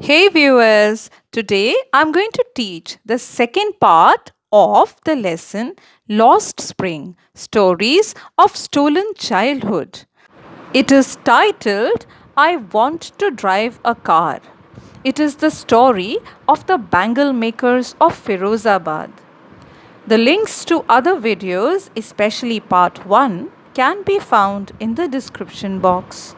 Hey viewers, today I'm going to teach the second part of the lesson Lost Spring Stories of Stolen Childhood. It is titled I Want to Drive a Car. It is the story of the bangle makers of Firozabad. The links to other videos, especially part 1, can be found in the description box.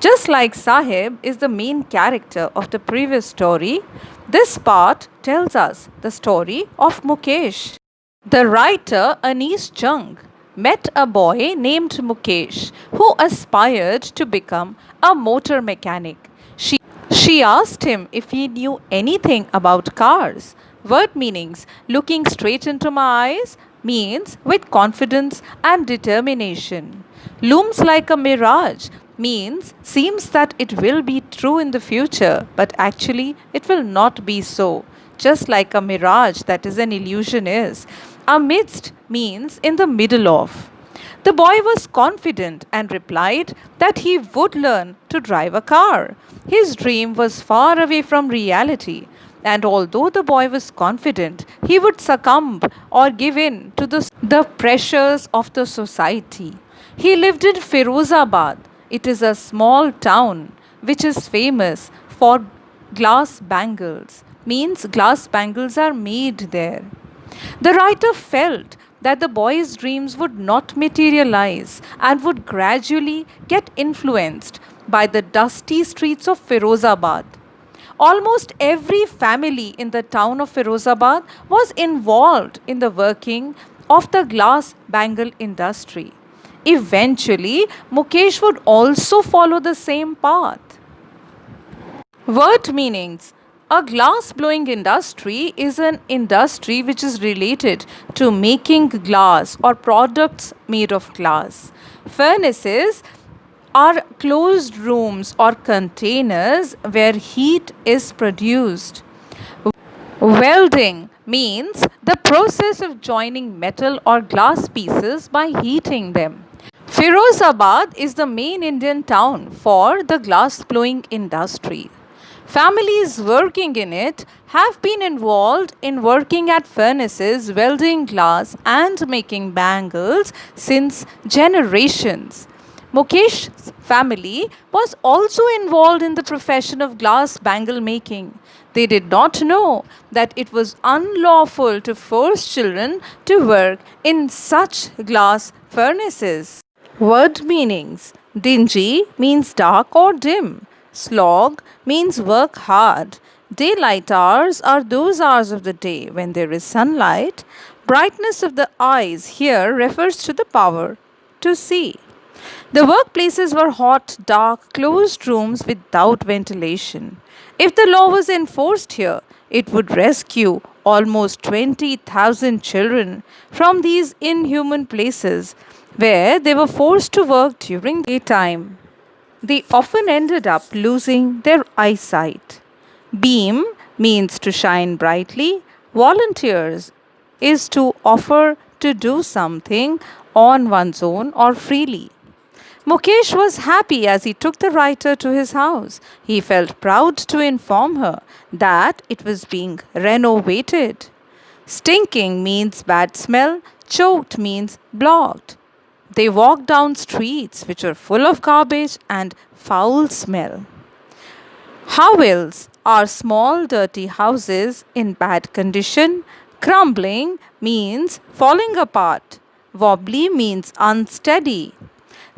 Just like Sahib is the main character of the previous story, this part tells us the story of Mukesh. The writer Anis Jung met a boy named Mukesh who aspired to become a motor mechanic. She asked him if he knew anything about cars. Word meanings looking straight into my eyes means with confidence and determination. Looms like a mirage means seems that it will be true in the future, but actually it will not be so. Just like a mirage that is an illusion is. Amidst means in the middle of. The boy was confident and replied that he would learn to drive a car. His dream was far away from reality, and although the boy was confident he would succumb or give in to the pressures of the society. He lived in Firozabad. It is a small town which is famous for glass bangles, means glass bangles are made there. The writer felt that the boy's dreams would not materialize and would gradually get influenced by the dusty streets of Firozabad. Almost every family in the town of Firozabad was involved in the working of the glass bangle industry. Eventually, Mukesh would also follow the same path. Word meanings. A glass blowing industry is an industry which is related to making glass or products made of glass. Furnaces are closed rooms or containers where heat is produced. Welding means the process of joining metal or glass pieces by heating them. Firozabad is the main Indian town for the glass blowing industry. Families working in it have been involved in working at furnaces, welding glass, and making bangles since generations. Mukesh's family was also involved in the profession of glass bangle making. They did not know that it was unlawful to force children to work in such glass furnaces. Word meanings. Dingy means dark or dim. Slog means work hard. Daylight hours are those hours of the day when there is sunlight. Brightness of the eyes here refers to the power to see. The workplaces were hot, dark, closed rooms without ventilation. If the law was enforced here, it would rescue almost 20,000 children from these inhuman places where they were forced to work during daytime. They often ended up losing their eyesight. Beam means to shine brightly. Volunteers is to offer to do something on one's own or freely. Mukesh was happy as he took the writer to his house. He felt proud to inform her that it was being renovated. Stinking means bad smell, choked means blocked. They walked down streets which were full of garbage and foul smell. Hovels are small dirty houses in bad condition. Crumbling means falling apart. Wobbly means unsteady.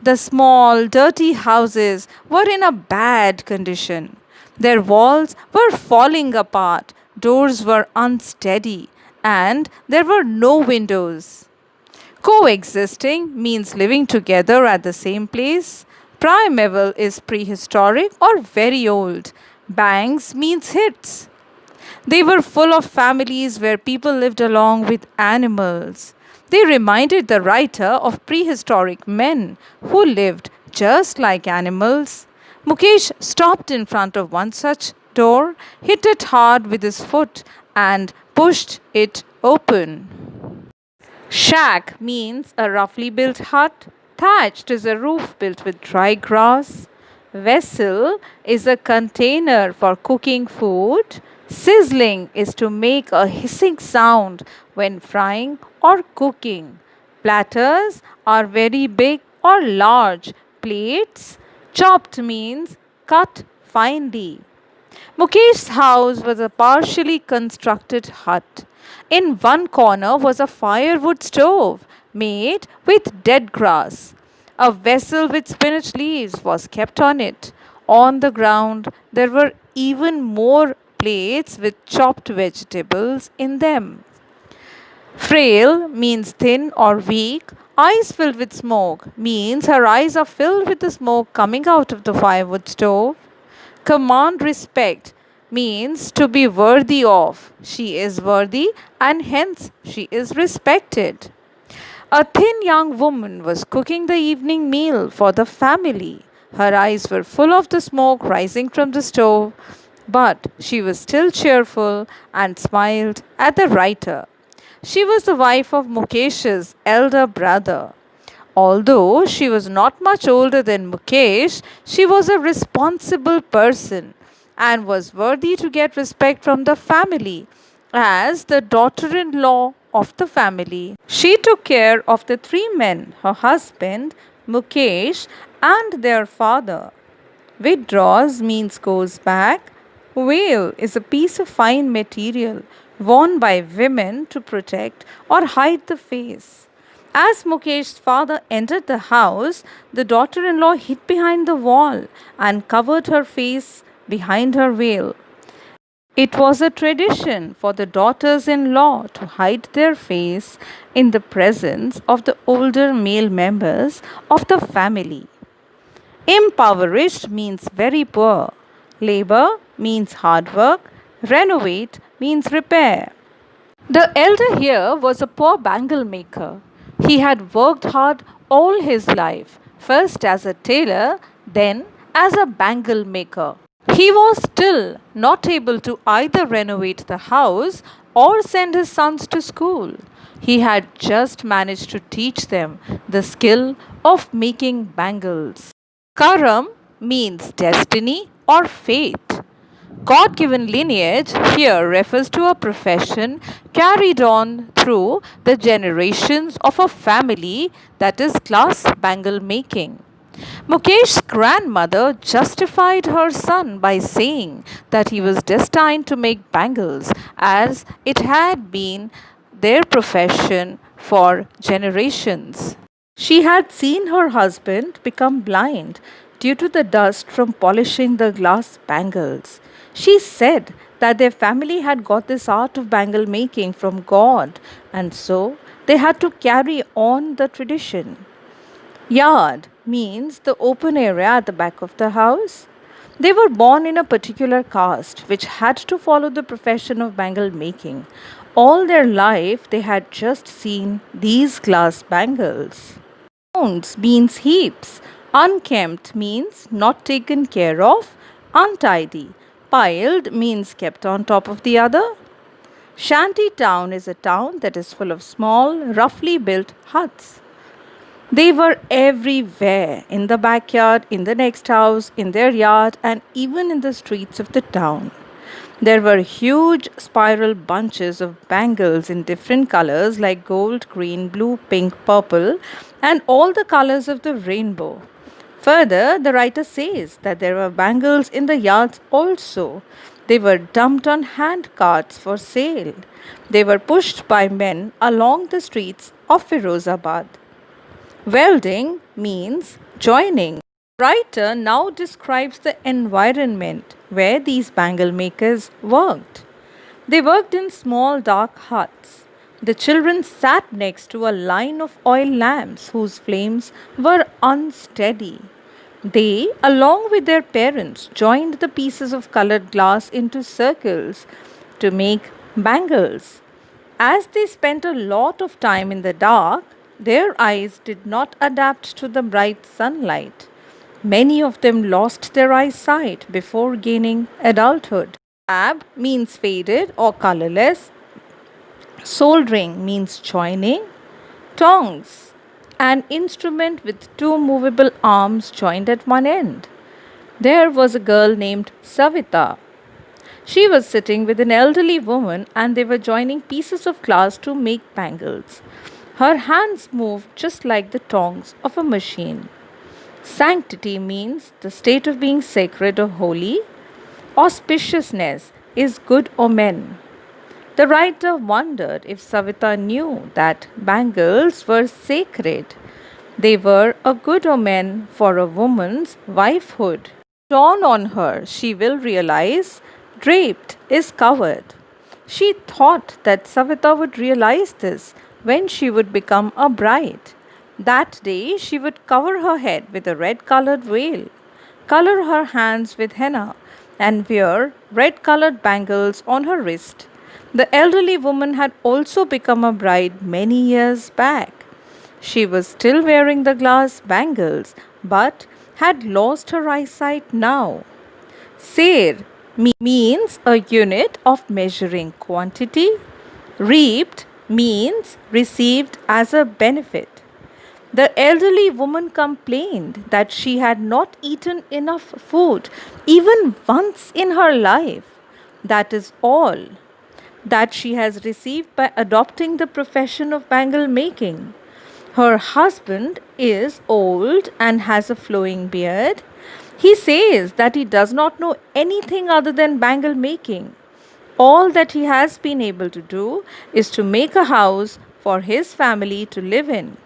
The small dirty houses were in a bad condition. Their walls were falling apart, doors were unsteady, and there were no windows. Coexisting means living together at the same place. Primeval is prehistoric or very old. Bangs means hits. They were full of families where people lived along with animals. They reminded the writer of prehistoric men who lived just like animals. Mukesh stopped in front of one such door, hit it hard with his foot, and pushed it open. Shack means a roughly built hut. Thatched is a roof built with dry grass. Vessel is a container for cooking food. Sizzling is to make a hissing sound when frying or cooking. Platters are very big or large. Plates, chopped means cut finely. Mukesh's house was a partially constructed hut. In one corner was a firewood stove made with dead grass. A vessel with spinach leaves was kept on it. On the ground, there were even more plates with chopped vegetables in them. Frail means thin or weak. Eyes filled with smoke means her eyes are filled with the smoke coming out of the firewood stove. Command respect means to be worthy of. She is worthy and hence she is respected. A thin young woman was cooking the evening meal for the family. Her eyes were full of the smoke rising from the stove, but she was still cheerful and smiled at the writer. She was the wife of Mukesh's elder brother. Although she was not much older than Mukesh, she was a responsible person and was worthy to get respect from the family as the daughter in law of the family. She took care of the three men, her husband, Mukesh, and their father. Withdraws means goes back. Veil is a piece of fine material worn by women to protect or hide the face. As Mukesh's father entered the house, the daughter in law hid behind the wall and covered her face behind her veil. It was a tradition for the daughters in law to hide their face in the presence of the older male members of the family. Impoverished means very poor. Labor means hard work. Renovate means repair. The elder here was a poor bangle maker. He had worked hard all his life, first as a tailor, then as a bangle maker. He was still not able to either renovate the house or send his sons to school. He had just managed to teach them the skill of making bangles. Karam means destiny or fate. God given lineage here refers to a profession carried on through the generations of a family, that is, glass bangle making. Mukesh's grandmother justified her son by saying that he was destined to make bangles as it had been their profession for generations. She had seen her husband become blind due to the dust from polishing the glass bangles. She said that their family had got this art of bangle making from God, and so they had to carry on the tradition. Yard means the open area at the back of the house. They were born in a particular caste which had to follow the profession of bangle making. All their life they had just seen these glass bangles. Mounds means heaps. Unkempt means not taken care of. Untidy. Piled means kept on top of the other. Shanty town is a town that is full of small, roughly built huts. They were everywhere, in the backyard, in the next house, in their yard, and even in the streets of the town. There were huge spiral bunches of bangles in different colors like gold, green, blue, pink, purple, and all the colors of the rainbow. Further, the writer says that there were bangles in the yards also. They were dumped on hand carts for sale. They were pushed by men along the streets of Firozabad. Welding means joining. The writer now describes the environment where these bangle makers worked. They worked in small dark huts. The children sat next to a line of oil lamps whose flames were unsteady. They, along with their parents, joined the pieces of colored glass into circles to make bangles. As they spent a lot of time in the dark, their eyes did not adapt to the bright sunlight. Many of them lost their eyesight before gaining adulthood. Ab means faded or colorless. Soldering means joining. Tongs, an instrument with two movable arms joined at one end. There was a girl named Savita. She was sitting with an elderly woman and they were joining pieces of glass to make bangles. Her hands moved just like the tongs of a machine. Sanctity means the state of being sacred or holy. Auspiciousness is good omen. The writer wondered if Savita knew that bangles were sacred. They were a good omen for a woman's wifehood. Dawn on her, she will realize draped is covered. She thought that Savita would realize this when she would become a bride. That day she would cover her head with a red colored veil, color her hands with henna, and wear red colored bangles on her wrist. The elderly woman had also become a bride many years back. She was still wearing the glass bangles but had lost her eyesight now. Ser means a unit of measuring quantity. Reaped means received as a benefit. The elderly woman complained that she had not eaten enough food even once in her life. That is all that she has received by adopting the profession of bangle making. Her husband is old and has a flowing beard. He says that he does not know anything other than bangle making. All that he has been able to do is to make a house for his family to live in.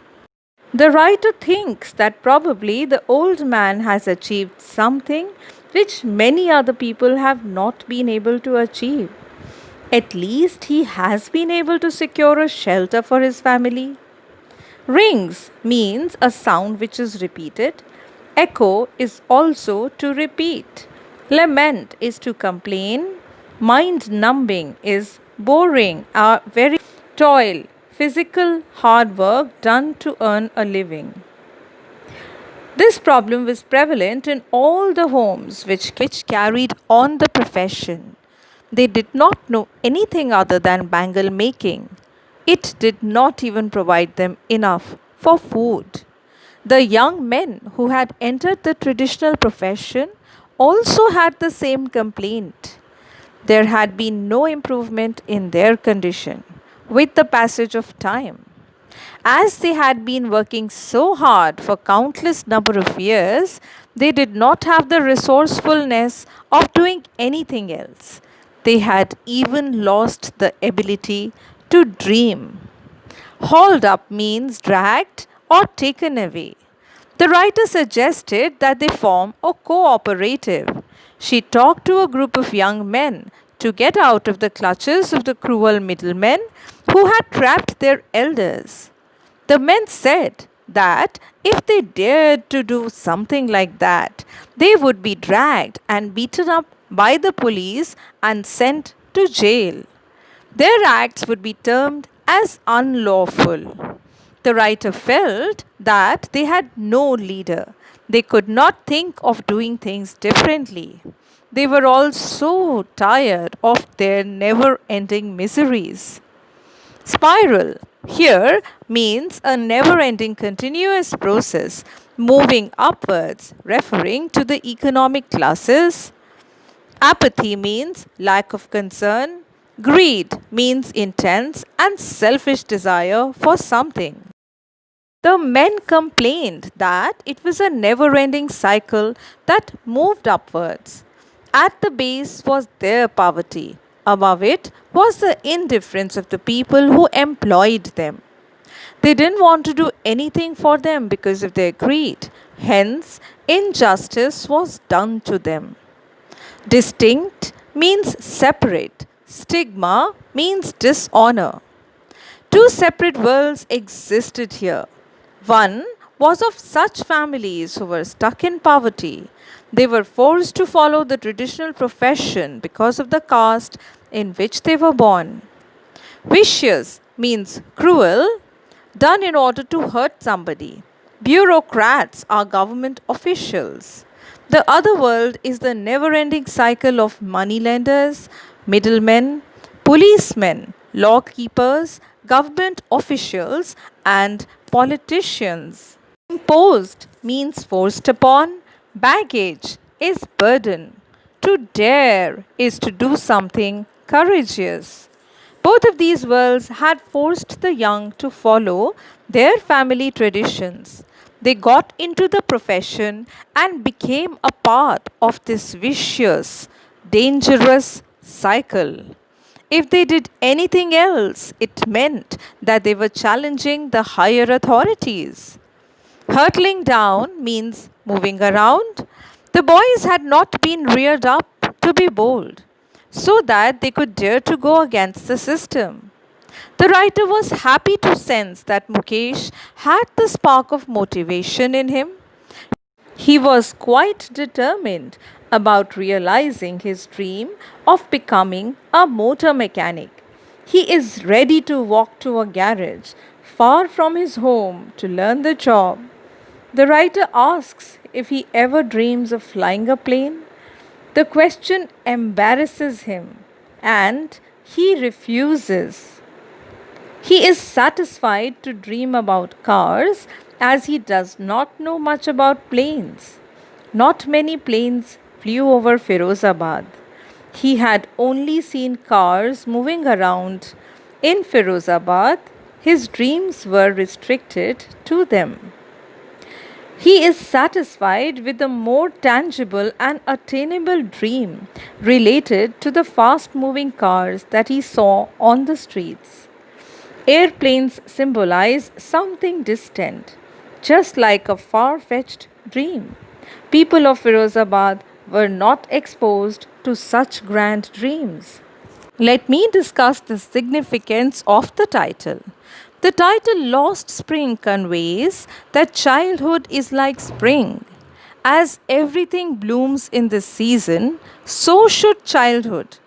The writer thinks that probably the old man has achieved something which many other people have not been able to achieve. At least he has been able to secure a shelter for his family. Rings means a sound which is repeated. Echo is also to repeat. Lament is to complain. Mind numbing is boring, very toil, physical hard work done to earn a living. This problem was prevalent in all the homes which carried on the profession. They did not know anything other than bangle making. It did not even provide them enough for food. The young men who had entered the traditional profession also had the same complaint. There had been no improvement in their condition with the passage of time. As they had been working so hard for countless number of years, they did not have the resourcefulness of doing anything else. They had even lost the ability to dream. Hauled up means dragged or taken away. The writer suggested that they form a cooperative. She talked to a group of young men to get out of the clutches of the cruel middlemen who had trapped their elders. The men said that if they dared to do something like that, they would be dragged and beaten up by the police and sent to jail. Their acts would be termed as unlawful. The writer felt that they had no leader. They could not think of doing things differently. They were all so tired of their never ending miseries. Spiral here means a never ending continuous process moving upwards, referring to the economic classes. Apathy means lack of concern. Greed means intense and selfish desire for something. The men complained that it was a never ending cycle that moved upwards. At the base was their poverty. Above it was the indifference of the people who employed them. They didn't want to do anything for them because of their greed. Hence, injustice was done to them. Distinct means separate. Stigma means dishonor. Two separate worlds existed here. One was of such families who were stuck in poverty. They were forced to follow the traditional profession because of the caste in which they were born. Vicious means cruel, done in order to hurt somebody. Bureaucrats are government officials. The other world is the never ending cycle of moneylenders, middlemen, policemen, law keepers, government officials, and politicians. Imposed means forced upon, baggage is burden. To dare is to do something courageous. Both of these worlds had forced the young to follow their family traditions. They got into the profession and became a part of this vicious, dangerous cycle. If they did anything else, it meant that they were challenging the higher authorities. Hurtling down means moving around. The boys had not been reared up to be bold, so that they could dare to go against the system. The writer was happy to sense that Mukesh had the spark of motivation in him. He was quite determined about realizing his dream of becoming a motor mechanic. He is ready to walk to a garage far from his home to learn the job. The writer asks if he ever dreams of flying a plane. The question embarrasses him and he refuses. He is satisfied to dream about cars as he does not know much about planes. Not many planes flew over Firozabad. He had only seen cars moving around in Firozabad. His dreams were restricted to them. He is satisfied with a more tangible and attainable dream related to the fast moving cars that he saw on the streets. Airplanes symbolize something distant, just like a far fetched dream. People of Firozabad were not exposed to such grand dreams. Let me discuss the significance of the title. The title Lost Spring conveys that childhood is like spring. As everything blooms in this season, so should childhood.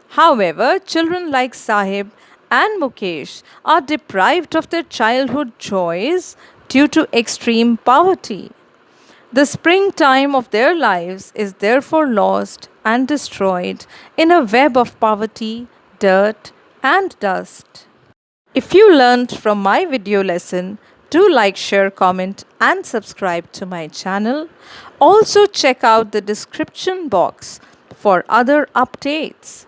However, children like Sahib and Mukesh are deprived of their childhood joys due to extreme poverty. The springtime of their lives is therefore lost and destroyed in a web of poverty, dirt, and dust. If you learned from my video lesson, do like, share, comment, and subscribe to my channel. Also, check out the description box for other updates.